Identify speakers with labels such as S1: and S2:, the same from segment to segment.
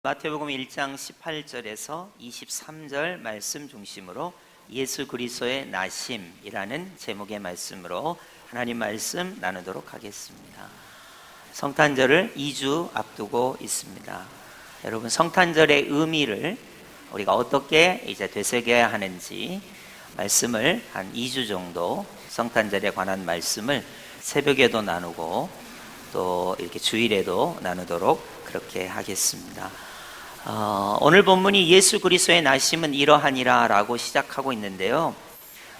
S1: 마태복음 1장 18절에서 23절 말씀 중심으로 예수 그리스도의 나심이라는 제목의 말씀으로 하나님 말씀 나누도록 하겠습니다. 성탄절을 2주 앞두고 있습니다. 여러분, 성탄절의 의미를 우리가 어떻게 이제 되새겨야 하는지 말씀을 한 2주 정도 성탄절에 관한 말씀을 새벽에도 나누고 또 이렇게 주일에도 나누도록 그렇게 하겠습니다. 오늘 본문이 예수 그리스도의 나심은 이러하니라 라고 시작하고 있는데요,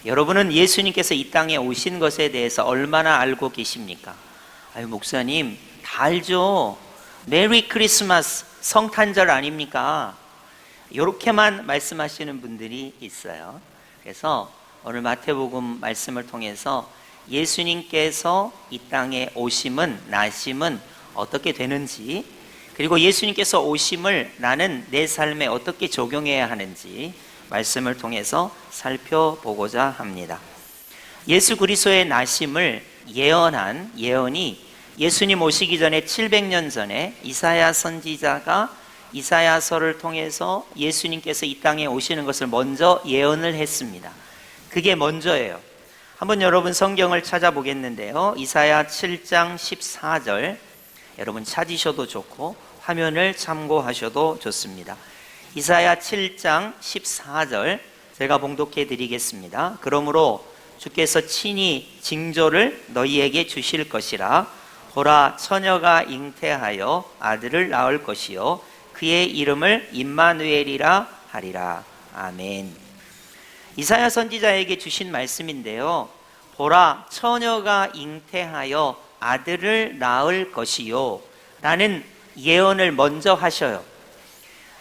S1: 여러분은 예수님께서 이 땅에 오신 것에 대해서 얼마나 알고 계십니까? 아유, 목사님 다 알죠. 메리 크리스마스, 성탄절 아닙니까? 이렇게만 말씀하시는 분들이 있어요. 그래서 오늘 마태복음 말씀을 통해서 예수님께서 이 땅에 오심은, 나심은 어떻게 되는지, 그리고 예수님께서 오심을 나는 내 삶에 어떻게 적용해야 하는지 말씀을 통해서 살펴보고자 합니다. 예수 그리스도의 나심을 예언한 예언이 예수님 오시기 전에 700년 전에 이사야 선지자가 이사야서를 통해서 예수님께서 이 땅에 오시는 것을 먼저 예언을 했습니다. 그게 먼저예요. 한번 여러분 성경을 찾아보겠는데요, 이사야 7장 14절 여러분 찾으셔도 좋고 화면을 참고하셔도 좋습니다. 이사야 7장 14절 제가 봉독해 드리겠습니다. 그러므로 주께서 친히 징조를 너희에게 주실 것이라. 보라, 처녀가 잉태하여 아들을 낳을 것이요 그의 이름을 임마누엘이라 하리라. 아멘. 이사야 선지자에게 주신 말씀인데요, 보라, 처녀가 잉태하여 아들을 낳을 것이요 라는 예언을 먼저 하셔요.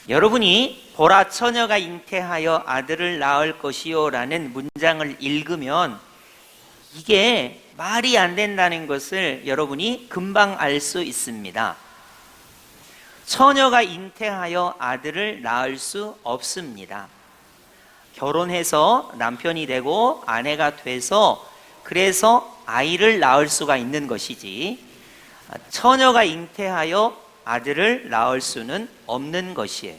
S1: 여러분이 보라, 처녀가 잉태하여 아들을 낳을 것이요 라는 문장을 읽으면 이게 말이 안 된다는 것을 여러분이 금방 알 수 있습니다. 처녀가 잉태하여 아들을 낳을 수 없습니다. 결혼해서 남편이 되고 아내가 돼서 그래서 아이를 낳을 수가 있는 것이지, 처녀가 잉태하여 아들을 낳을 수는 없는 것이에요.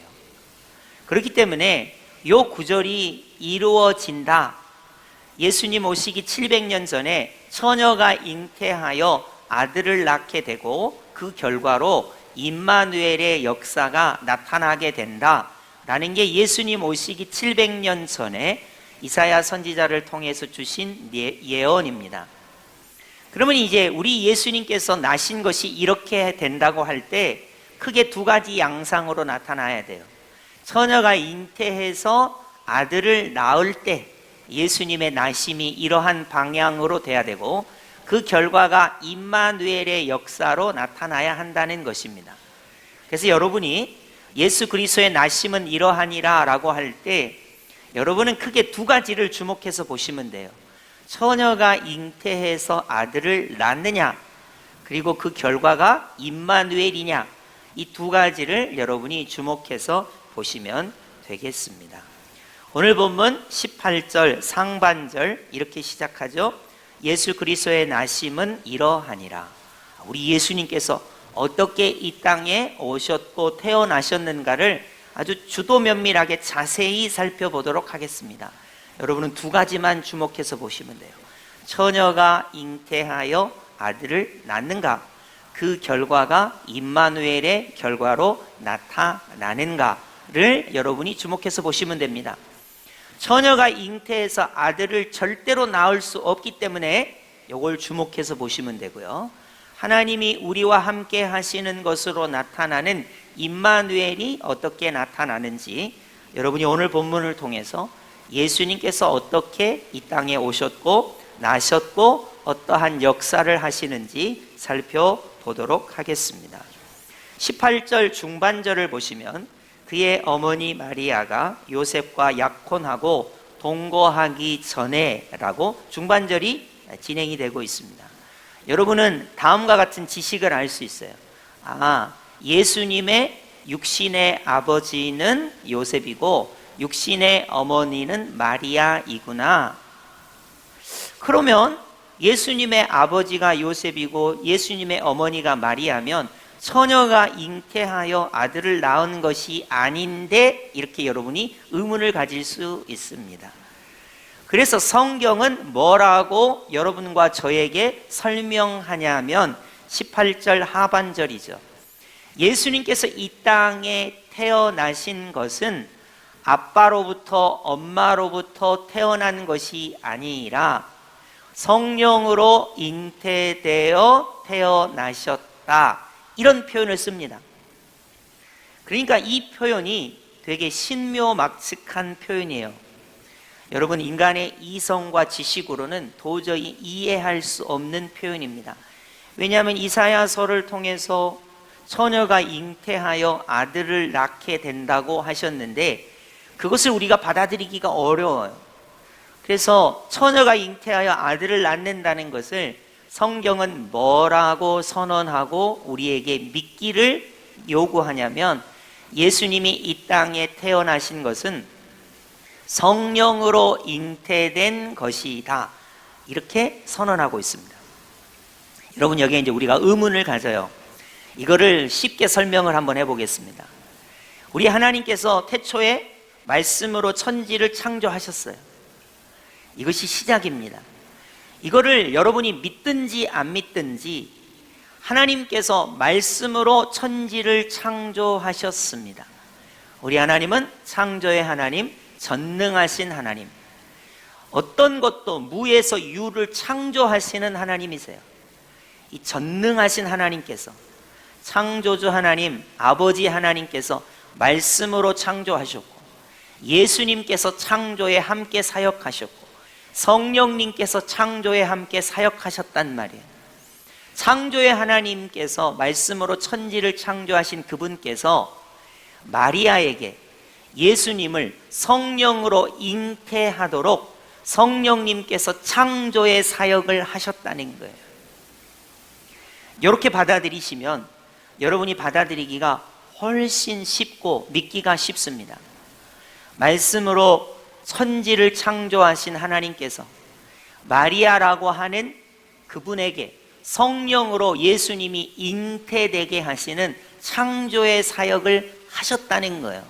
S1: 그렇기 때문에 이 구절이 이루어진다. 예수님 오시기 700년 전에 처녀가 잉태하여 아들을 낳게 되고 그 결과로 임마누엘의 역사가 나타나게 된다 라는 게 예수님 오시기 700년 전에 이사야 선지자를 통해서 주신 예언입니다. 그러면 이제 우리 예수님께서 나신 것이 이렇게 된다고 할 때 크게 두 가지 양상으로 나타나야 돼요. 처녀가 잉태해서 아들을 낳을 때 예수님의 나심이 이러한 방향으로 돼야 되고, 그 결과가 임마누엘의 역사로 나타나야 한다는 것입니다. 그래서 여러분이 예수 그리스도의 나심은 이러하니라 라고 할 때 여러분은 크게 두 가지를 주목해서 보시면 돼요. 처녀가 잉태해서 아들을 낳느냐, 그리고 그 결과가 임마누엘이냐, 이 두 가지를 여러분이 주목해서 보시면 되겠습니다. 오늘 본문 18절 상반절 이렇게 시작하죠. 예수 그리스도의 나심은 이러하니라. 우리 예수님께서 어떻게 이 땅에 오셨고 태어나셨는가를 아주 주도 면밀하게 자세히 살펴보도록 하겠습니다. 여러분은 두 가지만 주목해서 보시면 돼요. 처녀가 잉태하여 아들을 낳는가, 그 결과가 임마누엘의 결과로 나타나는가를 여러분이 주목해서 보시면 됩니다. 처녀가 잉태해서 아들을 절대로 낳을 수 없기 때문에 이걸 주목해서 보시면 되고요, 하나님이 우리와 함께 하시는 것으로 나타나는 임마누엘이 어떻게 나타나는지 여러분이 오늘 본문을 통해서 예수님께서 어떻게 이 땅에 오셨고 나셨고 어떠한 역사를 하시는지 살펴보도록 하겠습니다. 18절 중반절을 보시면 그의 어머니 마리아가 요셉과 약혼하고 동거하기 전에 라고 중반절이 진행이 되고 있습니다. 여러분은 다음과 같은 지식을 알 수 있어요. 예수님의 육신의 아버지는 요셉이고 육신의 어머니는 마리아이구나. 그러면 예수님의 아버지가 요셉이고 예수님의 어머니가 마리아면 처녀가 잉태하여 아들을 낳은 것이 아닌데 이렇게 여러분이 의문을 가질 수 있습니다. 그래서 성경은 뭐라고 여러분과 저에게 설명하냐면 18절 하반절이죠. 예수님께서 이 땅에 태어나신 것은 아빠로부터 엄마로부터 태어난 것이 아니라 성령으로 잉태되어 태어나셨다, 이런 표현을 씁니다. 그러니까 이 표현이 되게 신묘막측한 표현이에요. 여러분, 인간의 이성과 지식으로는 도저히 이해할 수 없는 표현입니다. 왜냐하면 이사야서를 통해서 처녀가 잉태하여 아들을 낳게 된다고 하셨는데 그것을 우리가 받아들이기가 어려워요. 그래서 처녀가 잉태하여 아들을 낳는다는 것을 성경은 뭐라고 선언하고 우리에게 믿기를 요구하냐면 예수님이 이 땅에 태어나신 것은 성령으로 잉태된 것이다, 이렇게 선언하고 있습니다. 여러분, 여기에 이제 우리가 의문을 가져요. 이거를 쉽게 설명을 한번 해보겠습니다. 우리 하나님께서 태초에 말씀으로 천지를 창조하셨어요. 이것이 시작입니다. 이거를 여러분이 믿든지 안 믿든지 하나님께서 말씀으로 천지를 창조하셨습니다. 우리 하나님은 창조의 하나님, 전능하신 하나님, 어떤 것도 무에서 유를 창조하시는 하나님이세요. 이 전능하신 하나님께서, 창조주 하나님, 아버지 하나님께서 말씀으로 창조하셨고 예수님께서 창조에 함께 사역하셨고 성령님께서 창조에 함께 사역하셨단 말이에요. 창조의 하나님께서 말씀으로 천지를 창조하신 그분께서 마리아에게 예수님을 성령으로 잉태하도록 성령님께서 창조의 사역을 하셨다는 거예요. 이렇게 받아들이시면 여러분이 받아들이기가 훨씬 쉽고 믿기가 쉽습니다. 말씀으로 천지를 창조하신 하나님께서 마리아라고 하는 그분에게 성령으로 예수님이 잉태되게 하시는 창조의 사역을 하셨다는 거예요.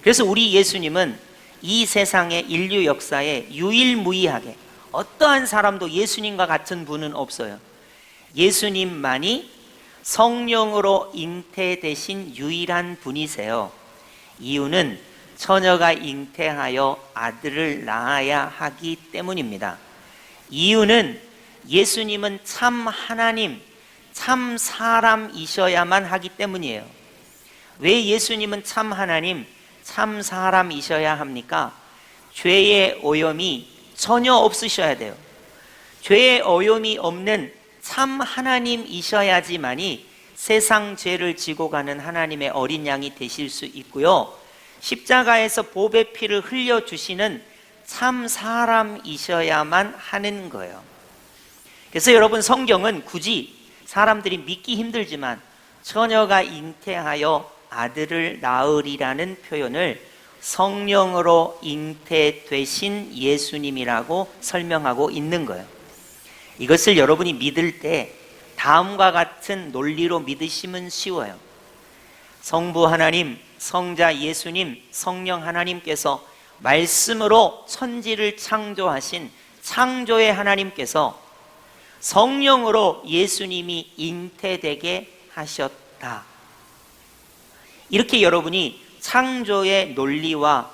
S1: 그래서 우리 예수님은 이 세상의 인류 역사에 유일무이하게 어떠한 사람도 예수님과 같은 분은 없어요. 예수님만이 성령으로 잉태되신 유일한 분이세요. 이유는 처녀가 잉태하여 아들을 낳아야 하기 때문입니다. 이유는 예수님은 참 하나님, 참 사람이셔야만 하기 때문이에요. 왜 예수님은 참 하나님, 참 사람이셔야 합니까? 죄의 오염이 전혀 없으셔야 돼요. 죄의 오염이 없는 참 하나님이셔야지만이 세상 죄를 지고 가는 하나님의 어린 양이 되실 수 있고요, 십자가에서 보배 피를 흘려주시는 참 사람이셔야만 하는 거예요. 그래서 여러분, 성경은 굳이 사람들이 믿기 힘들지만 처녀가 잉태하여 아들을 낳으리라는 표현을 성령으로 잉태되신 예수님이라고 설명하고 있는 거예요. 이것을 여러분이 믿을 때 다음과 같은 논리로 믿으시면 쉬워요. 성부 하나님, 성자 예수님, 성령 하나님께서 말씀으로 천지를 창조하신 창조의 하나님께서 성령으로 예수님이 잉태되게 하셨다. 이렇게 여러분이 창조의 논리와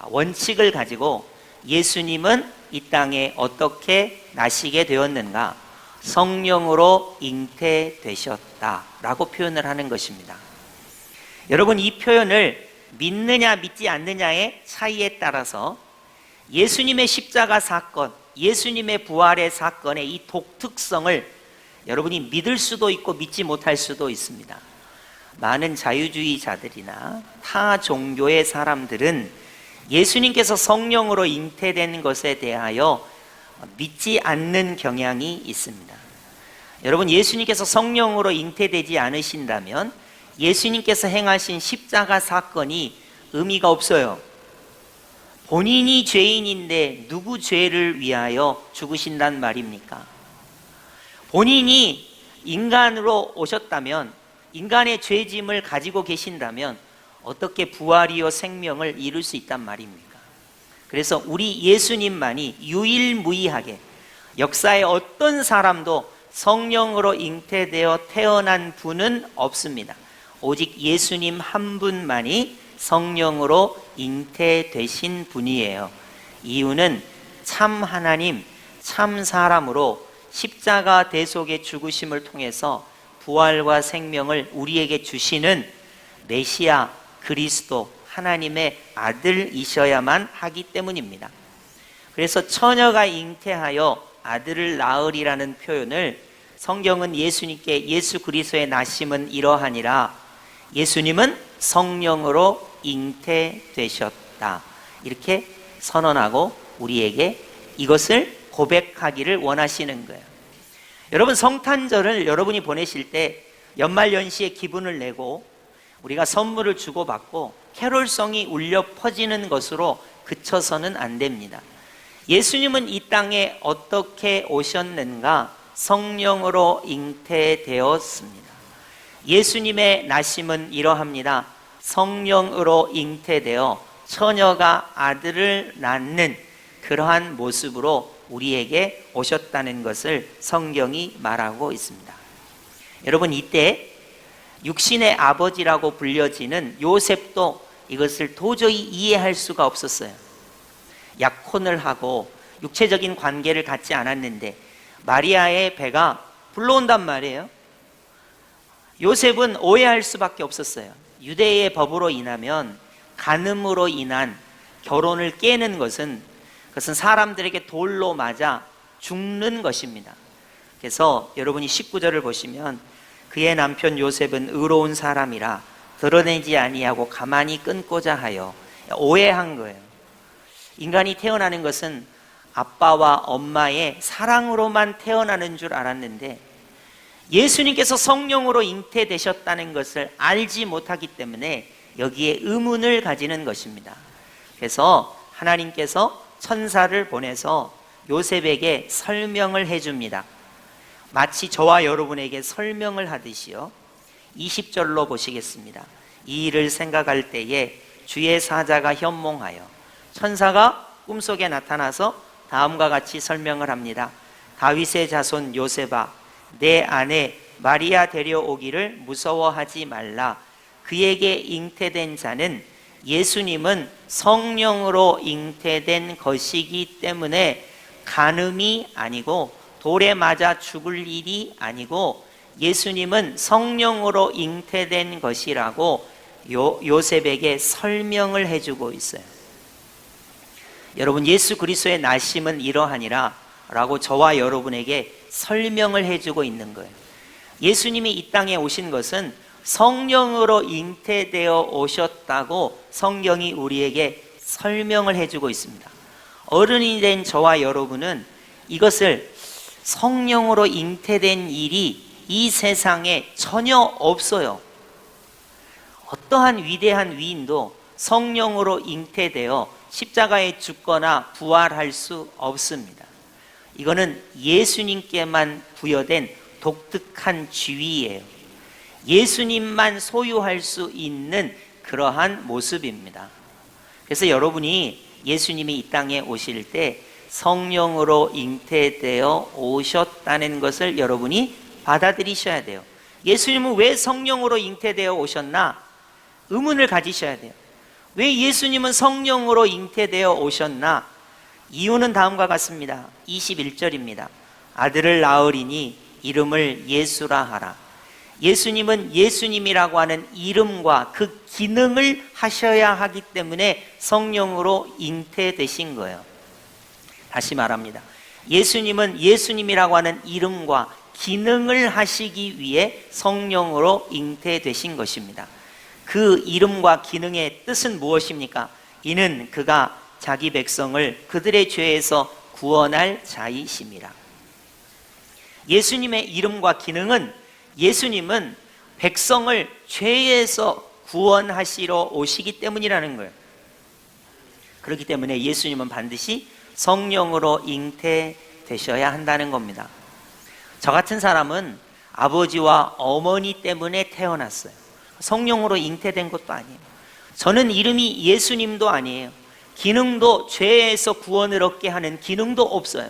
S1: 원칙을 가지고 예수님은 이 땅에 어떻게 나시게 되었는가? 성령으로 잉태되셨다라고 표현을 하는 것입니다. 여러분, 이 표현을 믿느냐 믿지 않느냐의 차이에 따라서 예수님의 십자가 사건, 예수님의 부활의 사건의 이 독특성을 여러분이 믿을 수도 있고 믿지 못할 수도 있습니다. 많은 자유주의자들이나 타 종교의 사람들은 예수님께서 성령으로 잉태된 것에 대하여 믿지 않는 경향이 있습니다. 여러분, 예수님께서 성령으로 잉태되지 않으신다면 예수님께서 행하신 십자가 사건이 의미가 없어요. 본인이 죄인인데 누구 죄를 위하여 죽으신단 말입니까? 본인이 인간으로 오셨다면 인간의 죄짐을 가지고 계신다면 어떻게 부활이요 생명을 이룰 수 있단 말입니까? 그래서 우리 예수님만이 유일무이하게 역사의 어떤 사람도 성령으로 잉태되어 태어난 분은 없습니다. 오직 예수님 한 분만이 성령으로 잉태되신 분이에요. 이유는 참 하나님, 참 사람으로 십자가 대속의 죽으심을 통해서 부활과 생명을 우리에게 주시는 메시아 그리스도 하나님의 아들이셔야만 하기 때문입니다. 그래서 처녀가 잉태하여 아들을 낳으리라는 표현을 성경은 예수님께 예수 그리스도의 나심은 이러하니라, 예수님은 성령으로 잉태되셨다, 이렇게 선언하고 우리에게 이것을 고백하기를 원하시는 거예요. 여러분, 성탄절을 여러분이 보내실 때 연말연시에 기분을 내고 우리가 선물을 주고받고 캐롤송이 울려 퍼지는 것으로 그쳐서는 안 됩니다. 예수님은 이 땅에 어떻게 오셨는가? 성령으로 잉태되었습니다. 예수님의 나심은 이러합니다. 성령으로 잉태되어 처녀가 아들을 낳는 그러한 모습으로 우리에게 오셨다는 것을 성경이 말하고 있습니다. 여러분, 이때 육신의 아버지라고 불려지는 요셉도 이것을 도저히 이해할 수가 없었어요. 약혼을 하고 육체적인 관계를 갖지 않았는데 마리아의 배가 불러온단 말이에요. 요셉은 오해할 수밖에 없었어요. 유대의 법으로 인하면 간음으로 인한 결혼을 깨는 것은 그것은 사람들에게 돌로 맞아 죽는 것입니다. 그래서 여러분이 19절을 보시면 그의 남편 요셉은 의로운 사람이라 드러내지 아니하고 가만히 끊고자 하여, 오해한 거예요. 인간이 태어나는 것은 아빠와 엄마의 사랑으로만 태어나는 줄 알았는데 예수님께서 성령으로 잉태되셨다는 것을 알지 못하기 때문에 여기에 의문을 가지는 것입니다. 그래서 하나님께서 천사를 보내서 요셉에게 설명을 해줍니다. 마치 저와 여러분에게 설명을 하듯이요. 20절로 보시겠습니다. 이 일을 생각할 때에 주의 사자가 현몽하여 천사가 꿈속에 나타나서 다음과 같이 설명을 합니다. 다윗의 자손 요셉아, 내 아내 마리아 데려오기를 무서워하지 말라. 그에게 잉태된 자는 예수님은 성령으로 잉태된 것이기 때문에 간음이 아니고 돌에 맞아 죽을 일이 아니고 예수님은 성령으로 잉태된 것이라고 요셉에게 설명을 해주고 있어요. 여러분, 예수 그리스도의 나심은 이러하니라 라고 저와 여러분에게 설명을 해주고 있는 거예요. 예수님이 이 땅에 오신 것은 성령으로 잉태되어 오셨다고 성경이 우리에게 설명을 해주고 있습니다. 어른이 된 저와 여러분은 이것을 성령으로 잉태된 일이 이 세상에 전혀 없어요. 어떠한 위대한 위인도 성령으로 잉태되어 십자가에 죽거나 부활할 수 없습니다. 이거는 예수님께만 부여된 독특한 지위예요. 예수님만 소유할 수 있는 그러한 모습입니다. 그래서 여러분이 예수님이 이 땅에 오실 때 성령으로 잉태되어 오셨다는 것을 여러분이 받아들이셔야 돼요. 예수님은 왜 성령으로 잉태되어 오셨나? 의문을 가지셔야 돼요. 왜 예수님은 성령으로 잉태되어 오셨나? 이유는 다음과 같습니다. 21절입니다. 아들을 낳으리니 이름을 예수라 하라. 예수님은 예수님이라고 하는 이름과 그 기능을 하셔야 하기 때문에 성령으로 잉태되신 거예요. 다시 말합니다. 예수님은 예수님이라고 하는 이름과 기능을 하시기 위해 성령으로 잉태되신 것입니다. 그 이름과 기능의 뜻은 무엇입니까? 이는 그가 자기 백성을 그들의 죄에서 구원할 자이심이라. 예수님의 이름과 기능은 예수님은 백성을 죄에서 구원하시러 오시기 때문이라는 거예요. 그렇기 때문에 예수님은 반드시 성령으로 잉태되셔야 한다는 겁니다. 저 같은 사람은 아버지와 어머니 때문에 태어났어요. 성령으로 잉태된 것도 아니에요. 저는 이름이 예수님도 아니에요. 기능도, 죄에서 구원을 얻게 하는 기능도 없어요.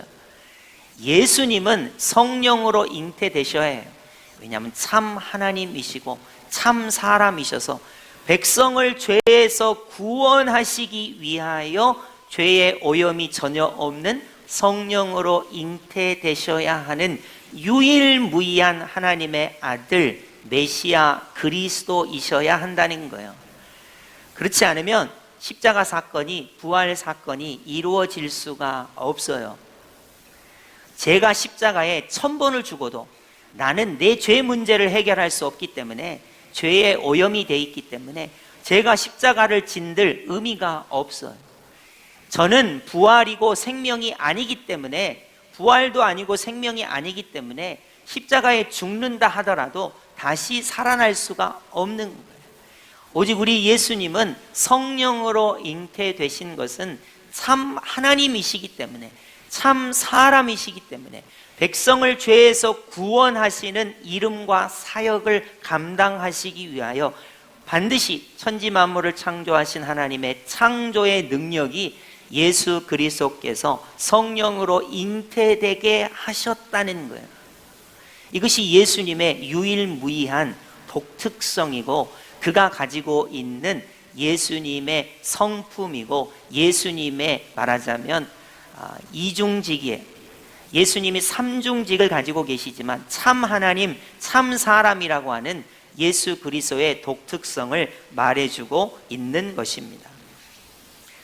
S1: 예수님은 성령으로 잉태되셔야 해요. 왜냐하면 참 하나님이시고 참 사람이셔서 백성을 죄에서 구원하시기 위하여 죄의 오염이 전혀 없는 성령으로 잉태되셔야 하는 유일무이한 하나님의 아들 메시아 그리스도이셔야 한다는 거예요. 그렇지 않으면 십자가 사건이, 부활 사건이 이루어질 수가 없어요. 제가 십자가에 1000번을 죽어도 나는 내 죄 문제를 해결할 수 없기 때문에, 죄의 오염이 돼 있기 때문에 제가 십자가를 진들 의미가 없어요. 저는 부활이고 생명이 아니기 때문에, 부활도 아니고 생명이 아니기 때문에 십자가에 죽는다 하더라도 다시 살아날 수가 없는 거예요. 오직 우리 예수님은 성령으로 잉태되신 것은 참 하나님이시기 때문에, 참 사람이시기 때문에 백성을 죄에서 구원하시는 이름과 사역을 감당하시기 위하여 반드시 천지 만물을 창조하신 하나님의 창조의 능력이 예수 그리스도께서 성령으로 잉태되게 하셨다는 거예요. 이것이 예수님의 유일무이한 독특성이고 그가 가지고 있는 예수님의 성품이고, 예수님의 말하자면 이중직이에요. 예수님이 삼중직을 가지고 계시지만 참 하나님, 참 사람이라고 하는 예수 그리스도의 독특성을 말해주고 있는 것입니다.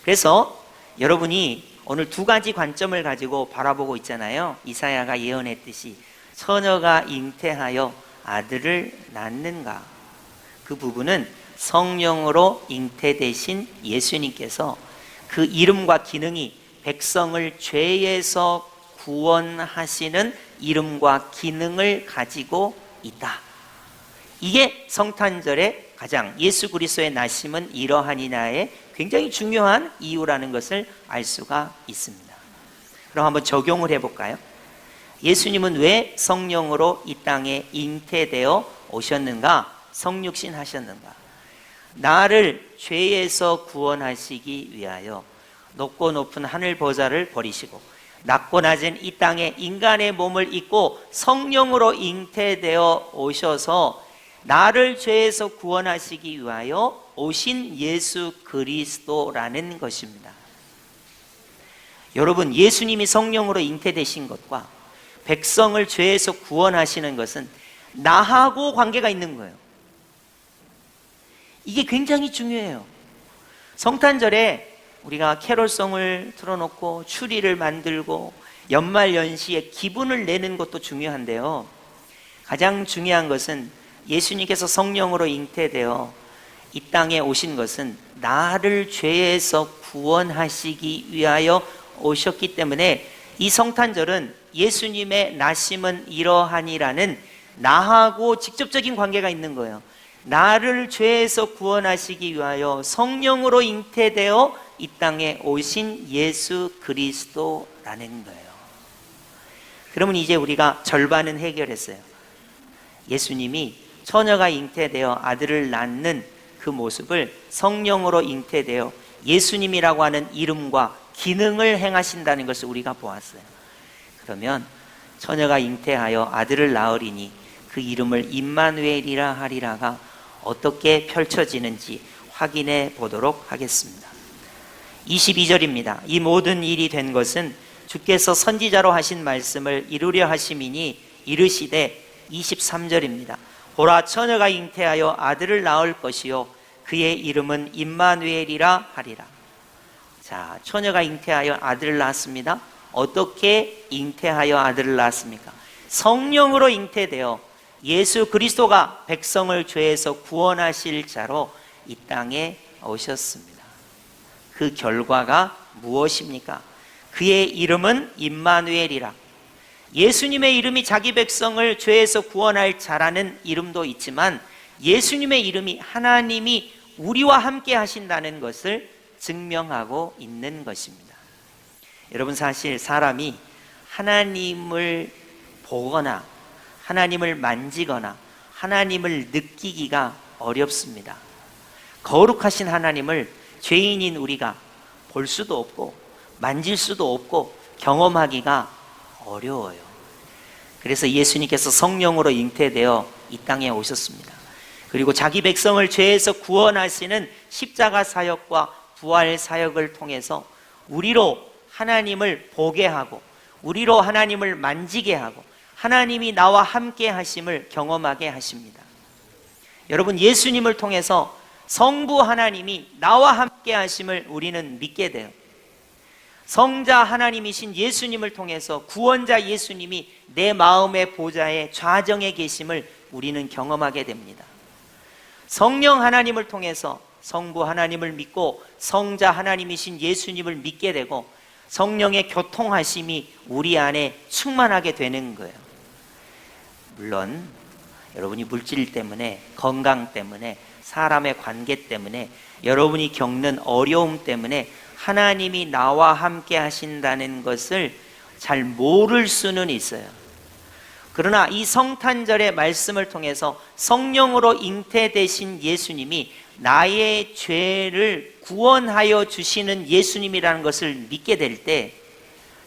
S1: 그래서 여러분이 오늘 두 가지 관점을 가지고 바라보고 있잖아요. 이사야가 예언했듯이 처녀가 잉태하여 아들을 낳는가, 그 부분은 성령으로 잉태되신 예수님께서 그 이름과 기능이 백성을 죄에서 구원하시는 이름과 기능을 가지고 있다. 이게 성탄절의 가장, 예수 그리스도의 나심은 이러하니나의 굉장히 중요한 이유라는 것을 알 수가 있습니다. 그럼 한번 적용을 해볼까요? 예수님은 왜 성령으로 이 땅에 잉태되어 오셨는가? 성육신 하셨는가? 나를 죄에서 구원하시기 위하여 높고 높은 하늘 보좌를 버리시고 낮고 낮은 이 땅에 인간의 몸을 입고 성령으로 잉태되어 오셔서 나를 죄에서 구원하시기 위하여 오신 예수 그리스도라는 것입니다. 여러분, 예수님이 성령으로 잉태되신 것과 백성을 죄에서 구원하시는 것은 나하고 관계가 있는 거예요. 이게 굉장히 중요해요. 성탄절에 우리가 캐롤송을 틀어놓고 추리를 만들고 연말 연시에 기분을 내는 것도 중요한데요, 가장 중요한 것은 예수님께서 성령으로 잉태되어 이 땅에 오신 것은 나를 죄에서 구원하시기 위하여 오셨기 때문에 이 성탄절은 예수님의 나심은 이러하니라는 나하고 직접적인 관계가 있는 거예요. 나를 죄에서 구원하시기 위하여 성령으로 잉태되어 이 땅에 오신 예수 그리스도라는 거예요. 그러면 이제 우리가 절반은 해결했어요. 예수님이 처녀가 잉태되어 아들을 낳는 그 모습을 성령으로 잉태되어 예수님이라고 하는 이름과 기능을 행하신다는 것을 우리가 보았어요. 그러면 처녀가 잉태하여 아들을 낳으리니 그 이름을 임마누엘이라 하리라가 어떻게 펼쳐지는지 확인해 보도록 하겠습니다. 22절입니다. 이 모든 일이 된 것은 주께서 선지자로 하신 말씀을 이루려 하심이니 이르시되, 23절입니다. 보라, 처녀가 잉태하여 아들을 낳을 것이요 그의 이름은 임마누엘이라 하리라. 자, 처녀가 잉태하여 아들을 낳았습니다. 어떻게 잉태하여 아들을 낳았습니까? 성령으로 잉태되어 예수 그리스도가 백성을 죄에서 구원하실 자로 이 땅에 오셨습니다. 그 결과가 무엇입니까? 그의 이름은 임마누엘이라. 예수님의 이름이 자기 백성을 죄에서 구원할 자라는 이름도 있지만 예수님의 이름이 하나님이 우리와 함께 하신다는 것을 증명하고 있는 것입니다. 여러분, 사실 사람이 하나님을 보거나 하나님을 만지거나 하나님을 느끼기가 어렵습니다. 거룩하신 하나님을 죄인인 우리가 볼 수도 없고 만질 수도 없고 경험하기가 어려워요. 그래서 예수님께서 성령으로 잉태되어 이 땅에 오셨습니다. 그리고 자기 백성을 죄에서 구원하시는 십자가 사역과 부활 사역을 통해서 우리로 하나님을 보게 하고 우리로 하나님을 만지게 하고 하나님이 나와 함께 하심을 경험하게 하십니다. 여러분, 예수님을 통해서 성부 하나님이 나와 함께 하심을 우리는 믿게 돼요. 성자 하나님이신 예수님을 통해서 구원자 예수님이 내 마음의 보좌에 좌정에 계심을 우리는 경험하게 됩니다. 성령 하나님을 통해서 성부 하나님을 믿고 성자 하나님이신 예수님을 믿게 되고 성령의 교통하심이 우리 안에 충만하게 되는 거예요. 물론 여러분이 물질 때문에, 건강 때문에, 사람의 관계 때문에, 여러분이 겪는 어려움 때문에 하나님이 나와 함께 하신다는 것을 잘 모를 수는 있어요. 그러나 이 성탄절의 말씀을 통해서 성령으로 잉태되신 예수님이 나의 죄를 구원하여 주시는 예수님이라는 것을 믿게 될 때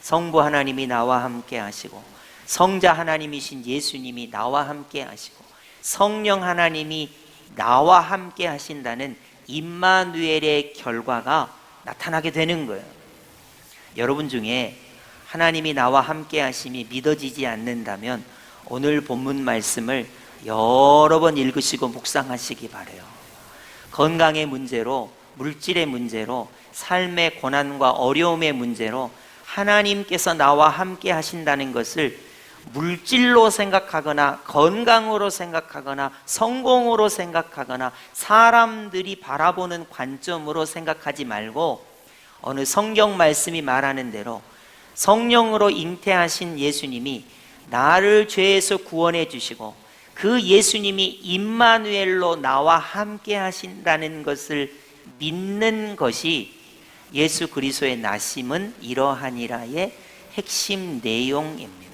S1: 성부 하나님이 나와 함께 하시고 성자 하나님이신 예수님이 나와 함께 하시고 성령 하나님이 나와 함께 하신다는 임마누엘의 결과가 나타나게 되는 거예요. 여러분 중에 하나님이 나와 함께 하심이 믿어지지 않는다면 오늘 본문 말씀을 여러 번 읽으시고 묵상하시기 바라요. 건강의 문제로, 물질의 문제로, 삶의 고난과 어려움의 문제로 하나님께서 나와 함께 하신다는 것을 물질로 생각하거나 건강으로 생각하거나 성공으로 생각하거나 사람들이 바라보는 관점으로 생각하지 말고 어느 성경 말씀이 말하는 대로 성령으로 잉태하신 예수님이 나를 죄에서 구원해 주시고 그 예수님이 임마누엘로 나와 함께 하신다는 것을 믿는 것이 예수 그리스도의 나심은 이러하니라의 핵심 내용입니다.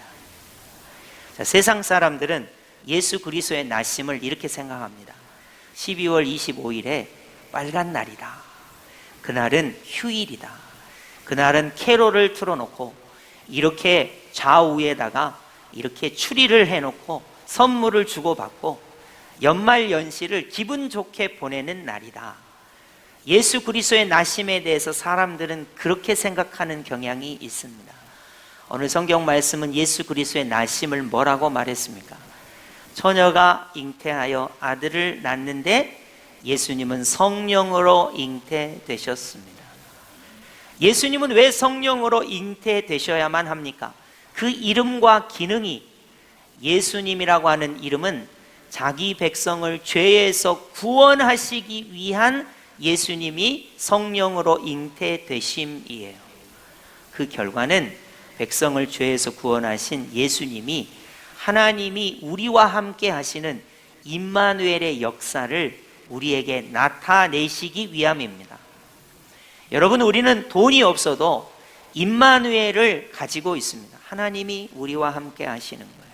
S1: 자, 세상 사람들은 예수 그리스도의 나심을 이렇게 생각합니다. 12월 25일에 빨간 날이다. 그날은 휴일이다. 그날은 캐롤을 틀어놓고 이렇게 좌우에다가 이렇게 추리를 해놓고 선물을 주고받고 연말 연시를 기분 좋게 보내는 날이다. 예수 그리스도의 나심에 대해서 사람들은 그렇게 생각하는 경향이 있습니다. 오늘 성경 말씀은 예수 그리스도의 나심을 뭐라고 말했습니까? 처녀가 잉태하여 아들을 낳는데 예수님은 성령으로 잉태되셨습니다. 예수님은 왜 성령으로 잉태되셔야만 합니까? 그 이름과 기능이, 예수님이라고 하는 이름은 자기 백성을 죄에서 구원하시기 위한 예수님이 성령으로 잉태되심이에요. 그 결과는 백성을 죄에서 구원하신 예수님이 하나님이 우리와 함께 하시는 임마누엘의 역사를 우리에게 나타내시기 위함입니다. 여러분, 우리는 돈이 없어도 임마누엘을 가지고 있습니다. 하나님이 우리와 함께 하시는 거예요.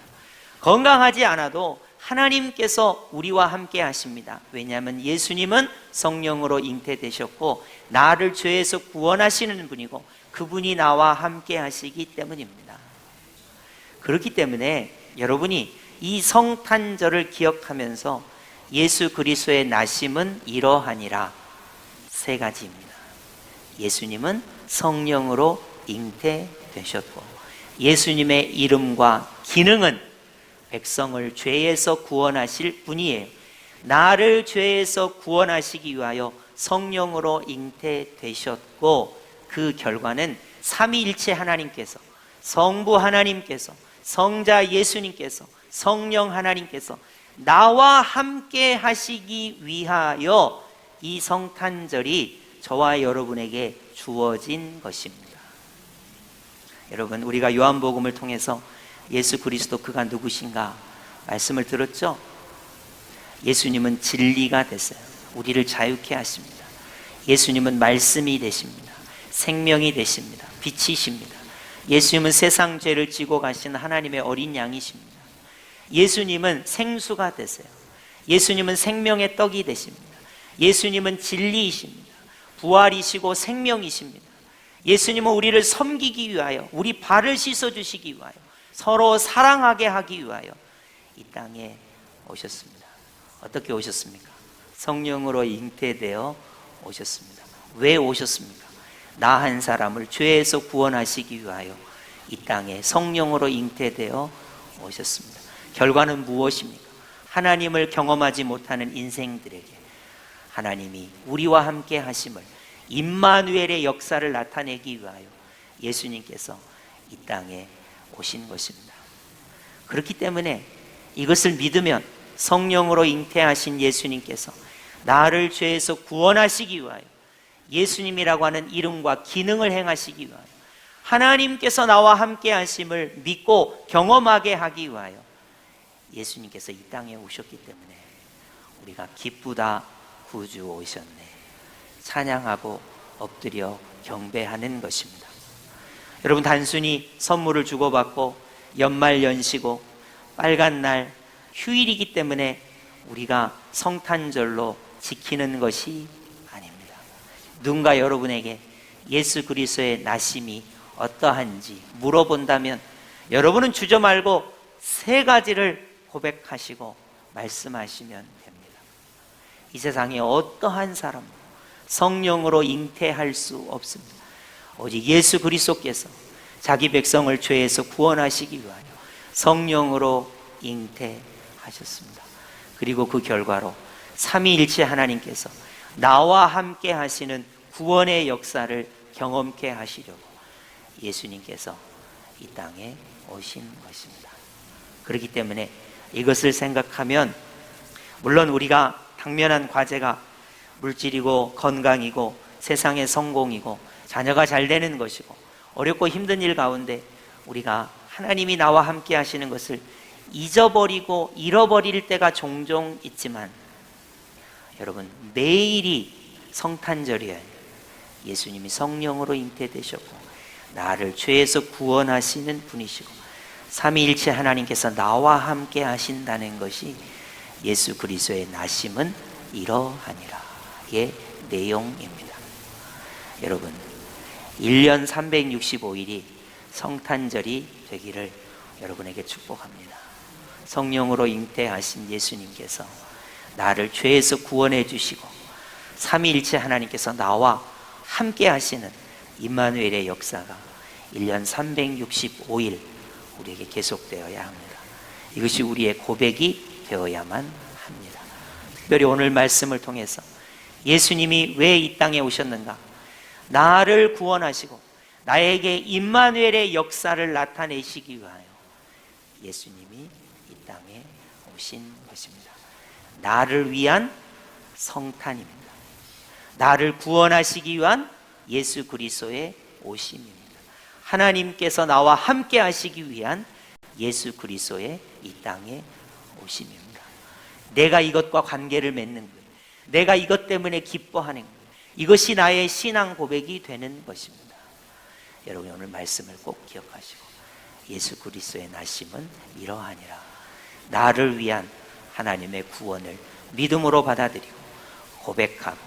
S1: 건강하지 않아도 하나님께서 우리와 함께 하십니다. 왜냐하면 예수님은 성령으로 잉태되셨고 나를 죄에서 구원하시는 분이고 그분이 나와 함께 하시기 때문입니다. 그렇기 때문에 여러분이 이 성탄절을 기억하면서 예수 그리스도의 나심은 이러하니라 세 가지입니다. 예수님은 성령으로 잉태되셨고 예수님의 이름과 기능은 백성을 죄에서 구원하실 분이에요. 나를 죄에서 구원하시기 위하여 성령으로 잉태되셨고 그 결과는 삼위일체 하나님께서, 성부 하나님께서, 성자 예수님께서, 성령 하나님께서 나와 함께 하시기 위하여 이 성탄절이 저와 여러분에게 주어진 것입니다. 여러분, 우리가 요한복음을 통해서 예수 그리스도 그가 누구신가 말씀을 들었죠? 예수님은 진리가 됐어요. 우리를 자유케 하십니다. 예수님은 말씀이 되십니다. 생명이 되십니다. 빛이십니다. 예수님은 세상 죄를 지고 가신 하나님의 어린 양이십니다. 예수님은 생수가 되세요. 예수님은 생명의 떡이 되십니다. 예수님은 진리이십니다. 부활이시고 생명이십니다. 예수님은 우리를 섬기기 위하여, 우리 발을 씻어주시기 위하여, 서로 사랑하게 하기 위하여 이 땅에 오셨습니다. 어떻게 오셨습니까? 성령으로 잉태되어 오셨습니다. 왜 오셨습니까? 나 한 사람을 죄에서 구원하시기 위하여 이 땅에 성령으로 잉태되어 오셨습니다. 결과는 무엇입니까? 하나님을 경험하지 못하는 인생들에게 하나님이 우리와 함께 하심을, 임마누엘의 역사를 나타내기 위하여 예수님께서 이 땅에 오신 것입니다. 그렇기 때문에 이것을 믿으면 성령으로 잉태하신 예수님께서 나를 죄에서 구원하시기 위하여, 예수님이라고 하는 이름과 기능을 행하시기 위하여, 하나님께서 나와 함께 하심을 믿고 경험하게 하기 위하여 예수님께서 이 땅에 오셨기 때문에 우리가 기쁘다 구주 오셨네, 찬양하고 엎드려 경배하는 것입니다. 여러분, 단순히 선물을 주고받고 연말 연시고 빨간 날 휴일이기 때문에 우리가 성탄절로 지키는 것이 아닙니다. 누군가 여러분에게 예수 그리스도의 나심이 어떠한지 물어본다면 여러분은 주저 말고 세 가지를 고백하시고 말씀하시면 됩니다. 이 세상에 어떠한 사람 성령으로 잉태할 수 없습니다. 오직 예수 그리스도께서 자기 백성을 죄에서 구원하시기 위하여 성령으로 잉태하셨습니다. 그리고 그 결과로 삼위일체 하나님께서 나와 함께 하시는 구원의 역사를 경험케 하시려고 예수님께서 이 땅에 오신 것입니다. 그렇기 때문에 이것을 생각하면, 물론 우리가 당면한 과제가 물질이고 건강이고 세상의 성공이고 자녀가 잘 되는 것이고 어렵고 힘든 일 가운데 우리가 하나님이 나와 함께 하시는 것을 잊어버리고 잃어버릴 때가 종종 있지만, 여러분, 매일이 성탄절이에요. 예수님이 성령으로 잉태되셨고 나를 죄에서 구원하시는 분이시고 삼위일체 하나님께서 나와 함께 하신다는 것이 예수 그리스도의 나심은 이러하니라의 내용입니다. 여러분, 1년 365일이 성탄절이 되기를 여러분에게 축복합니다. 성령으로 잉태하신 예수님께서 나를 죄에서 구원해 주시고 삼위일체 하나님께서 나와 함께 하시는 임마누엘의 역사가 1년 365일 우리에게 계속되어야 합니다. 이것이 우리의 고백이 되어야만 합니다. 특별히 오늘 말씀을 통해서 예수님이 왜 이 땅에 오셨는가? 나를 구원하시고 나에게 임마누엘의 역사를 나타내시기 위하여 예수님이 이 땅에 오신 것입니다. 나를 위한 성탄입니다. 나를 구원하시기 위한 예수 그리스도의 오심입니다. 하나님께서 나와 함께 하시기 위한 예수 그리스도의 이 땅에 오심입니다. 내가 이것과 관계를 맺는 거예요. 내가 이것 때문에 기뻐하는 거예요. 이것이 나의 신앙 고백이 되는 것입니다. 여러분, 오늘 말씀을 꼭 기억하시고 예수 그리스도의 나심은 이러하니라. 나를 위한 하나님의 구원을 믿음으로 받아들이고 고백하고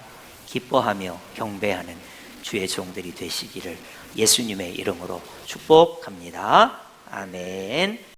S1: 기뻐하며 경배하는 주의 종들이 되시기를 예수님의 이름으로 축복합니다. 아멘.